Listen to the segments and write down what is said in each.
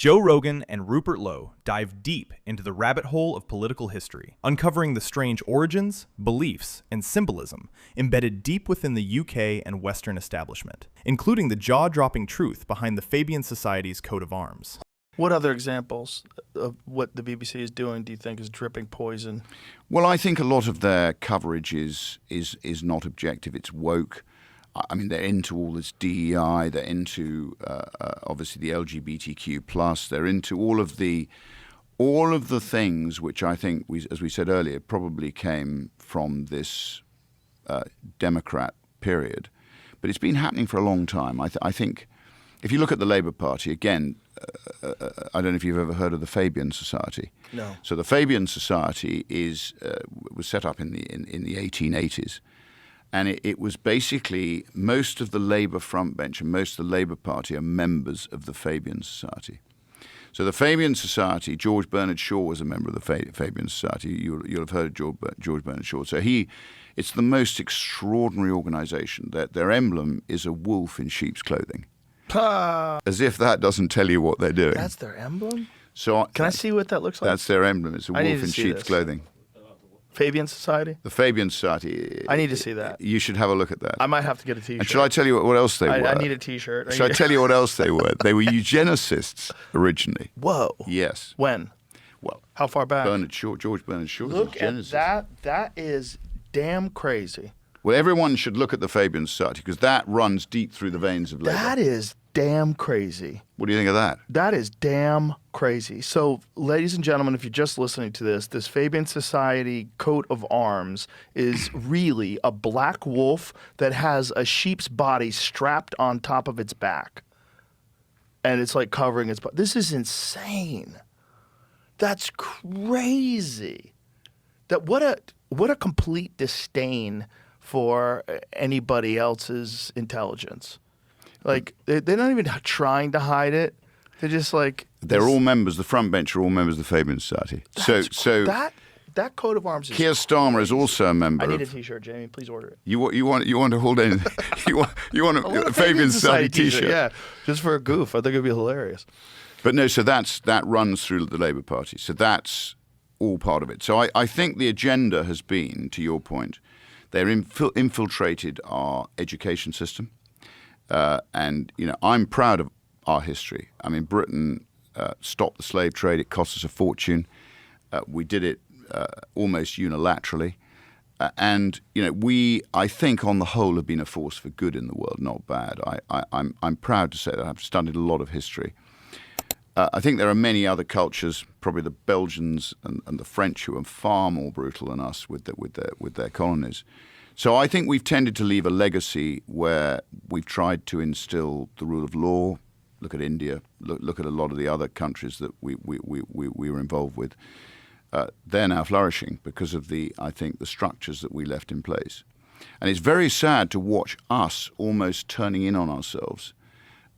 Joe Rogan and Rupert Lowe dive deep into the rabbit hole of political history, uncovering the strange origins, beliefs, and symbolism embedded deep within the UK and Western establishment, including the jaw-dropping truth behind the Fabian Society's coat of arms. What other examples of what the BBC is doing do you think is dripping poison? Well, I think a lot of their coverage is not objective. It's woke. I mean, they're into all this DEI. They're into obviously the LGBTQ+. They're into all of the things which I think, as we said earlier, probably came from this Democrat period. But it's been happening for a long time. I think if you look at the Labour Party, again, I don't know if you've ever heard of the Fabian Society. No. So the Fabian Society was set up in the 1880s. And it was basically most of the Labour frontbench and most of the Labour Party are members of the Fabian Society. So the Fabian Society, George Bernard Shaw was a member of the Fabian Society. You'll have heard of George Bernard Shaw. So it's the most extraordinary organisation. Their emblem is a wolf in sheep's clothing. As if that doesn't tell you what they're doing. That's their emblem? So Can I see what that looks like? That's their emblem. It's a wolf in sheep's clothing. Fabian Society? The Fabian Society. I need to see that. You should have a look at that. I might have to get a T-shirt. And shall I tell you what else they were? I need a T-shirt. Shall I tell you what else they were? They were eugenicists originally. Whoa. Yes. When? Well, how far back? George Bernard Shaw was a Look at eugenicist. that. That is damn crazy. Well, everyone should look at the Fabian Society because that runs deep through the veins of Labour. That is damn crazy. What do you think of that? That is damn crazy. So, ladies and gentlemen, if you're just listening to this Fabian Society coat of arms is really a black wolf that has a sheep's body strapped on top of its back. And it's like covering its body. This is insane. That's crazy. What a complete disdain for anybody else's intelligence. Like, they're not even trying to hide it. They're just like... They're all members, the front bench are all members of the Fabian Society. That coat of arms is... Keir Starmer is also a member. I need a T-shirt, Jamie. Please order it. You want to hold in... you want a Fabian Society T-shirt. Yeah, just for a goof. I think it'd be hilarious. But no, so that runs through the Labour Party. So that's all part of it. So I think the agenda has been, to your point, they're infiltrated our education system. And, I'm proud of our history. I mean, Britain stopped the slave trade. It cost us a fortune. We did it almost unilaterally. And, I think on the whole have been a force for good in the world, not bad. I'm proud to say that. I've studied a lot of history. I think there are many other cultures, probably the Belgians and the French, who are far more brutal than us with their colonies. So I think we've tended to leave a legacy where we've tried to instill the rule of law. Look at India. Look at a lot of the other countries that we were involved with. They're now flourishing because of I think the structures that we left in place. And it's very sad to watch us almost turning in on ourselves,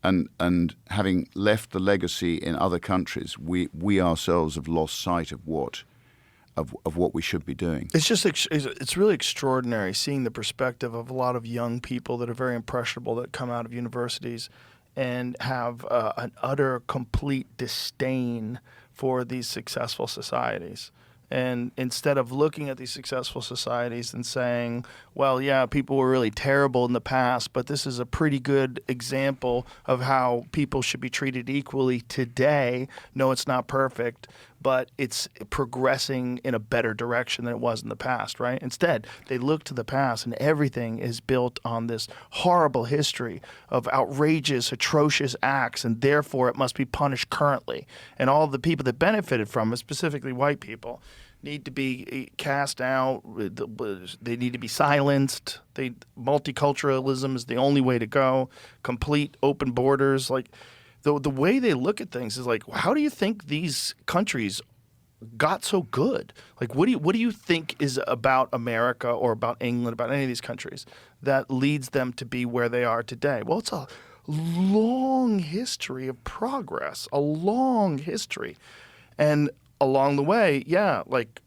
and having left the legacy in other countries, we ourselves have lost sight of what we should be doing. It's really extraordinary seeing the perspective of a lot of young people that are very impressionable that come out of universities and have an utter, complete disdain for these successful societies. And instead of looking at these successful societies and saying, well, yeah, people were really terrible in the past, but this is a pretty good example of how people should be treated equally today. No, it's not perfect, but it's progressing in a better direction than it was in the past, right? Instead, they look to the past and everything is built on this horrible history of outrageous, atrocious acts, and therefore it must be punished currently. And all of the people that benefited from it, specifically white people, need to be cast out. They need to be silenced. Multiculturalism is the only way to go. Complete open borders. Like the way they look at things is like, how do you think these countries got so good? Like, what do you think is about America or about England, about any of these countries that leads them to be where they are today? Well, it's a long history of progress, a long history, and along the way, yeah, like,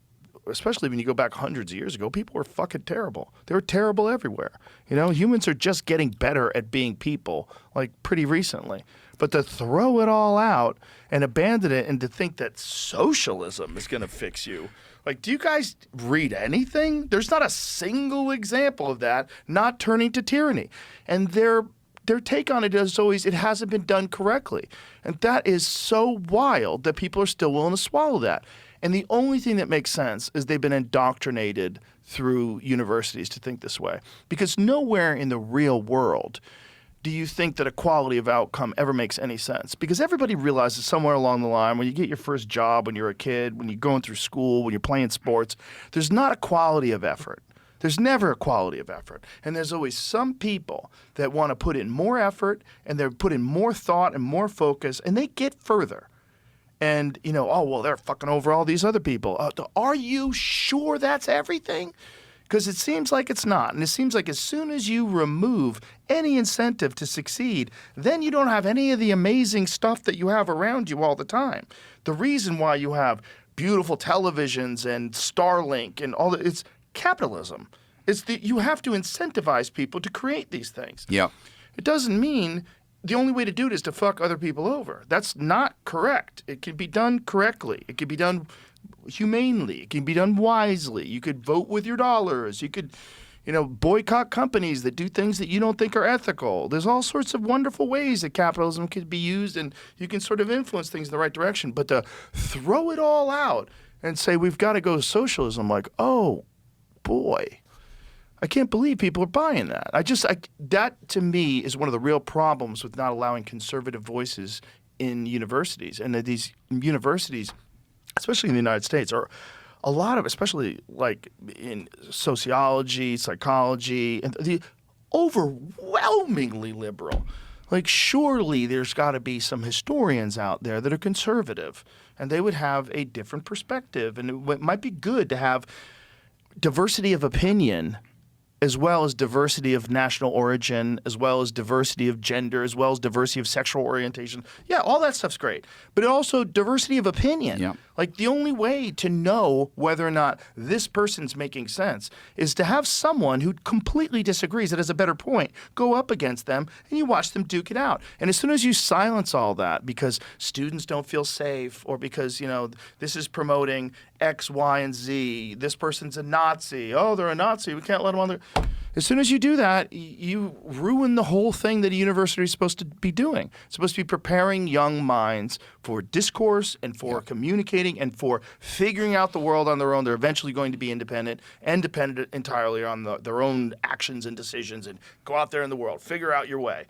especially when you go back hundreds of years ago, people were fucking terrible. They were terrible everywhere. Humans are just getting better at being people, like, pretty recently. But to throw it all out and abandon it and to think that socialism is going to fix you. Like, do you guys read anything? There's not a single example of that not turning to tyranny. And their take on it is always, it hasn't been done correctly. And that is so wild that people are still willing to swallow that. And the only thing that makes sense is they've been indoctrinated through universities to think this way. Because nowhere in the real world do you think that equality of outcome ever makes any sense? Because everybody realizes somewhere along the line, when you get your first job, when you're a kid, when you're going through school, when you're playing sports, there's not equality of effort. There's never equality of effort. And there's always some people that want to put in more effort, and they're put in more thought and more focus, and they get further. And, oh, well, they're fucking over all these other people. Are you sure that's everything? Because it seems like it's not. And it seems like as soon as you remove any incentive to succeed, then you don't have any of the amazing stuff that you have around you all the time. The reason why you have beautiful televisions and Starlink and all that, it's capitalism. It's that you have to incentivize people to create these things. Yeah. It doesn't mean the only way to do it is to fuck other people over. That's not correct. It can be done correctly. It can be done humanely. It can be done wisely. You could vote with your dollars. You could, boycott companies that do things that you don't think are ethical. There's all sorts of wonderful ways that capitalism could be used, and you can sort of influence things in the right direction. But to throw it all out and say we've got to go to socialism, like, oh, boy, I can't believe people are buying that. That to me is one of the real problems with not allowing conservative voices in universities. And that these universities, especially in the United States, are a lot of, especially like in sociology, psychology, and the overwhelmingly liberal. Like, surely there's got to be some historians out there that are conservative, and they would have a different perspective. And it might be good to have diversity of opinion, as well as diversity of national origin, as well as diversity of gender, as well as diversity of sexual orientation. Yeah, all that stuff's great. But also diversity of opinion. Yeah. Like, the only way to know whether or not this person's making sense is to have someone who completely disagrees, that has a better point, go up against them, and you watch them duke it out. And as soon as you silence all that because students don't feel safe, or because, this is promoting X, Y, and Z, this person's a Nazi, oh, they're a Nazi, we can't let them on there. As soon as you do that, you ruin the whole thing that a university is supposed to be doing. It's supposed to be preparing young minds for discourse and for communicating and for figuring out the world on their own. They're eventually going to be independent and dependent entirely on their own actions and decisions, and go out there in the world, figure out your way.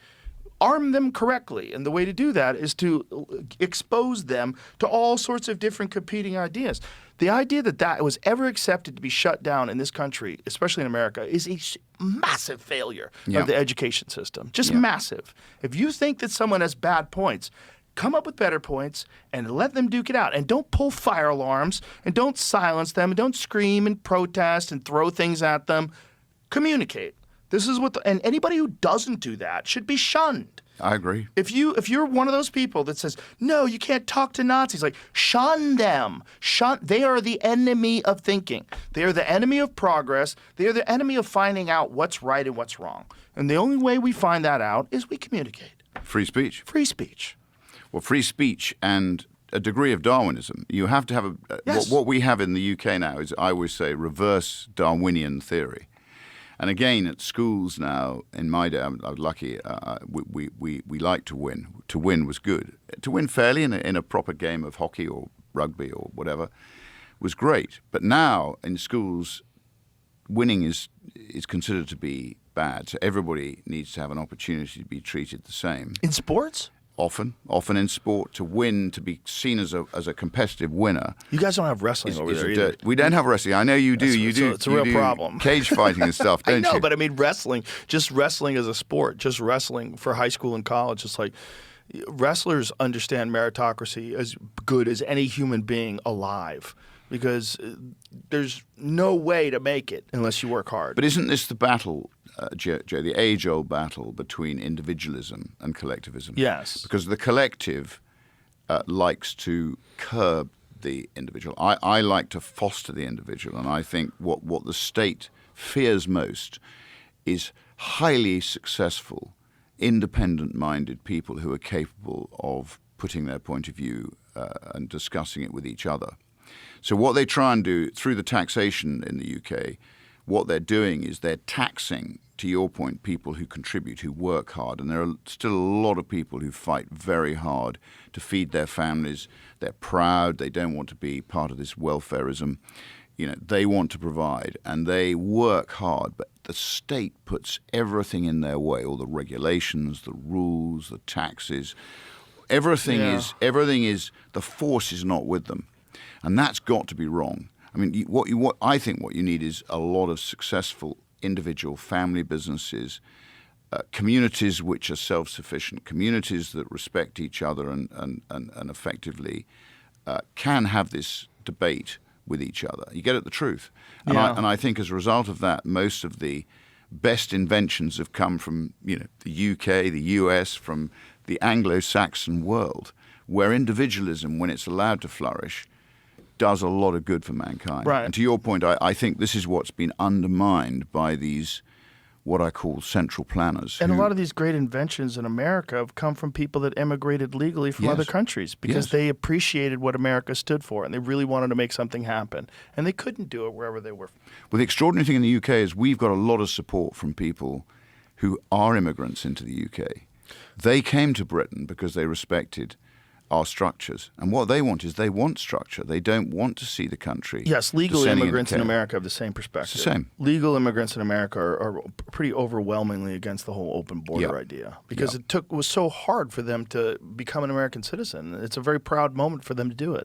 Arm them correctly, and the way to do that is to expose them to all sorts of different competing ideas. The idea that was ever accepted to be shut down in this country, especially in America, is a massive failure of the education system. Just massive. If you think that someone has bad points, come up with better points and let them duke it out. And don't pull fire alarms, and don't silence them, and don't scream and protest and throw things at them. Communicate. This is and anybody who doesn't do that should be shunned. I agree. If you're one of those people that says, no, you can't talk to Nazis, like, shun them. They are the enemy of thinking. They are the enemy of progress. They are the enemy of finding out what's right and what's wrong. And the only way we find that out is we communicate. Free speech. Free speech. Well, free speech and a degree of Darwinism. You have to have what we have in the UK now is, I always say, reverse Darwinian theory. And again, at schools now, in my day, I was lucky, we liked to win. To win was good. To win fairly in a proper game of hockey or rugby or whatever was great. But now in schools, winning is considered to be bad. So everybody needs to have an opportunity to be treated the same. In sports? Often in sport, to win, to be seen as a competitive winner. You guys don't have wrestling over there either. We don't have wrestling. I know you do. It's a real problem. Cage fighting and stuff, don't you? I know, but I mean wrestling as a sport, just wrestling for high school and college. It's like wrestlers understand meritocracy as good as any human being alive, because there's no way to make it unless you work hard. But isn't this the battle, Joe, the age-old battle between individualism and collectivism? Yes. Because the collective likes to curb the individual. I like to foster the individual, and I think what the state fears most is highly successful independent-minded people who are capable of putting their point of view and discussing it with each other. So what they try and do through the taxation in the UK, what they're doing is they're taxing, to your point, people who contribute, who work hard. And there are still a lot of people who fight very hard to feed their families. They're proud. They don't want to be part of this welfarism. You know, they want to provide, and they work hard, but the state puts everything in their way, all the regulations, the rules, the taxes. Everything is the force is not with them. And that's got to be wrong. I mean, I think what you need is a lot of successful individual family businesses, communities which are self-sufficient, communities that respect each other and effectively can have this debate with each other. You get at the truth. And, I think as a result of that, most of the best inventions have come from the UK, the US, from the Anglo-Saxon world, where individualism, when it's allowed to flourish, does a lot of good for mankind. Right. And to your point, I think this is what's been undermined by these, what I call central planners. And a lot of these great inventions in America have come from people that immigrated legally from other countries because they appreciated what America stood for and they really wanted to make something happen. And they couldn't do it wherever they were. Well, the extraordinary thing in the UK is we've got a lot of support from people who are immigrants into the UK. They came to Britain because they respected our structures. And what they want is they want structure. They don't want to see the country. Yes, legal descending immigrants in chaos. America have the same perspective. It's the same. Legal immigrants in America are pretty overwhelmingly against the whole open border idea because it was so hard for them to become an American citizen. It's a very proud moment for them to do it.